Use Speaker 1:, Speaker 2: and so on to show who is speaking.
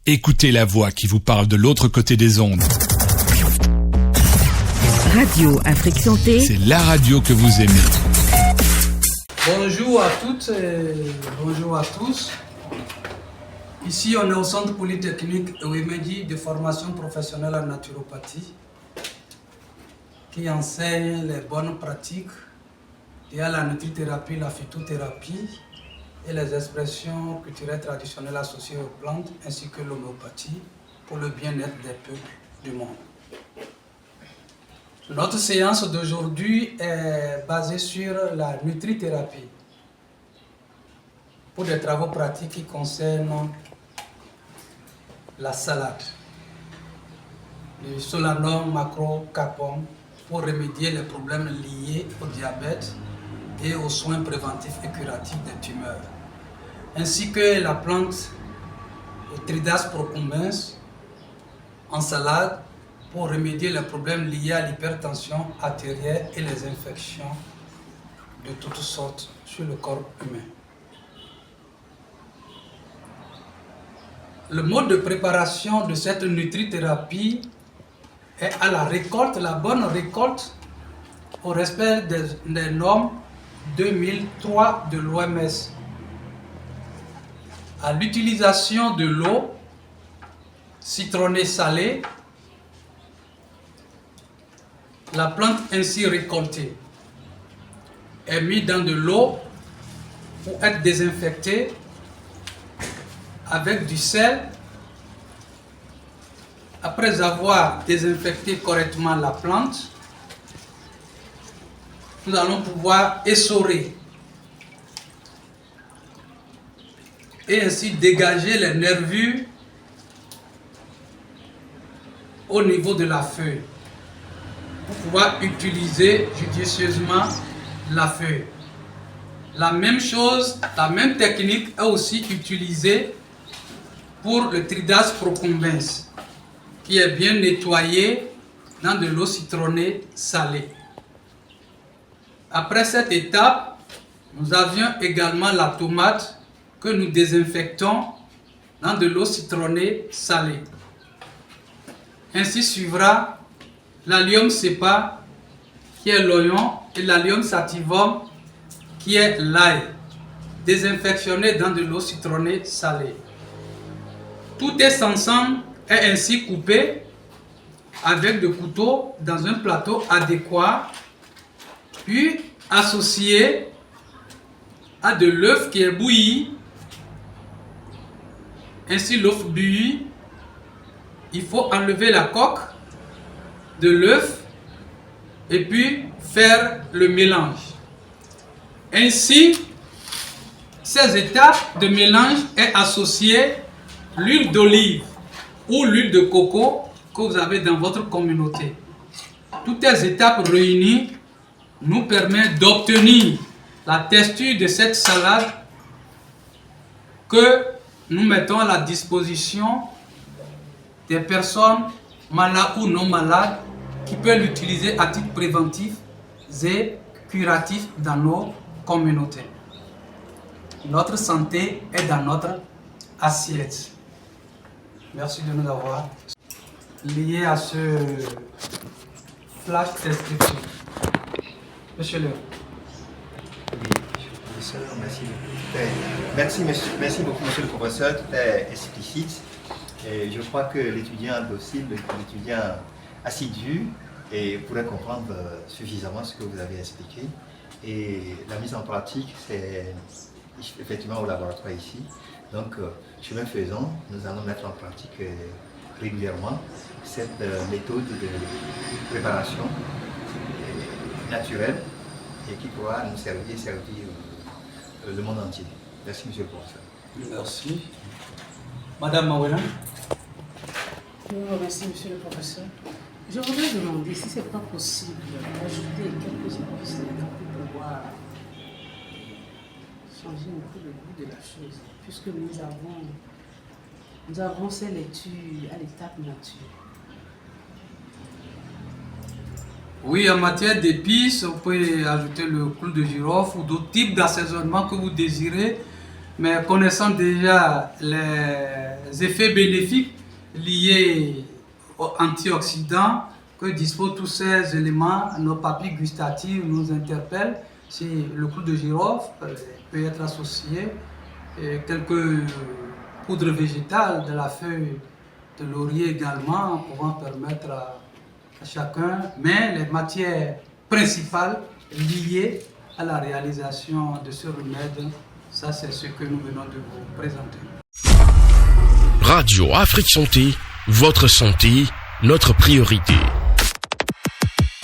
Speaker 1: Écoutez la voix qui vous parle de l'autre côté des ondes.
Speaker 2: Radio Afrique Santé.
Speaker 1: C'est la radio que vous aimez.
Speaker 3: Bonjour à toutes et bonjour à tous. Ici, on est au Centre Polytechnique Ewemedi de formation professionnelle en naturopathie qui enseigne les bonnes pratiques liées à la nutrithérapie, la phytothérapie et les expressions culturelles traditionnelles associées aux plantes ainsi que l'homéopathie pour le bien-être des peuples du monde. Notre séance d'aujourd'hui est basée sur la nutrithérapie pour des travaux pratiques qui concernent la salade, le Solanum macrocarpum pour remédier les problèmes liés au diabète et aux soins préventifs et curatifs des tumeurs, ainsi que la plante Tridas procumbens en salade pour remédier les problèmes liés à l'hypertension artérielle et les infections de toutes sortes sur le corps humain. Le mode de préparation de cette nutrithérapie est à la récolte, la bonne récolte, au respect des normes 2003 de l'OMS, à l'utilisation de l'eau citronnée salée. La plante ainsi récoltée est mise dans de l'eau pour être désinfectée avec du sel. Après avoir désinfecté correctement la plante, nous allons pouvoir essorer et ainsi dégager les nervures au niveau de la feuille pour pouvoir utiliser judicieusement la feuille. La même chose, la même technique est aussi utilisée pour le Tridas procumbens qui est bien nettoyé dans de l'eau citronnée salée. Après cette étape, nous avions également la tomate que nous désinfectons dans de l'eau citronnée salée. Ainsi suivra l'allium cepa qui est l'oignon et l'allium sativum qui est l'ail, désinfectionné dans de l'eau citronnée salée. Tout est ensemble est ainsi coupé avec de couteaux dans un plateau adéquat, puis associé à de l'œuf qui est bouilli. Ainsi l'œuf bouilli, il faut enlever la coque de l'œuf et puis faire le mélange. Ainsi, ces étapes de mélange est associée l'huile d'olive ou l'huile de coco que vous avez dans votre communauté. Toutes ces étapes réunies nous permettent d'obtenir la texture de cette salade que nous mettons à la disposition des personnes malades ou non malades qui peuvent l'utiliser à titre préventif et curatif dans nos communautés. Notre santé est dans notre assiette. Merci de nous avoir liés à ce flash description. Monsieur Léon.
Speaker 4: Oui, professeur, merci beaucoup, monsieur le professeur, tout est explicite. Et je crois que l'étudiant docile, l'étudiant assidu, pourrait comprendre suffisamment ce que vous avez expliqué. Et la mise en pratique, c'est effectivement au laboratoire ici. Donc, chemin faisant, nous allons mettre en pratique régulièrement cette méthode de préparation naturelle et qui pourra nous servir le monde entier. Merci, monsieur le professeur.
Speaker 3: Merci. Madame Mawela.
Speaker 5: Je vous remercie, monsieur le professeur. Je voudrais demander si ce n'est pas possible d'ajouter quelques épices pour pouvoir changer un peu le goût de la chose, puisque nous avons ces laitues à l'étape nature.
Speaker 3: Oui, en matière d'épices, vous pouvez ajouter le clou de girofle ou d'autres types d'assaisonnement que vous désirez. Mais connaissant déjà les effets bénéfiques liés aux antioxydants que disposent tous ces éléments, nos papilles gustatives nous interpellent. Si le clou de girofle peut être associé, et quelques poudres végétales de la feuille de laurier également pouvant permettre à chacun, mais les matières principales liées à la réalisation de ce remède, ça c'est ce que nous venons de vous présenter.
Speaker 6: Radio Afrique Santé, votre santé, notre priorité.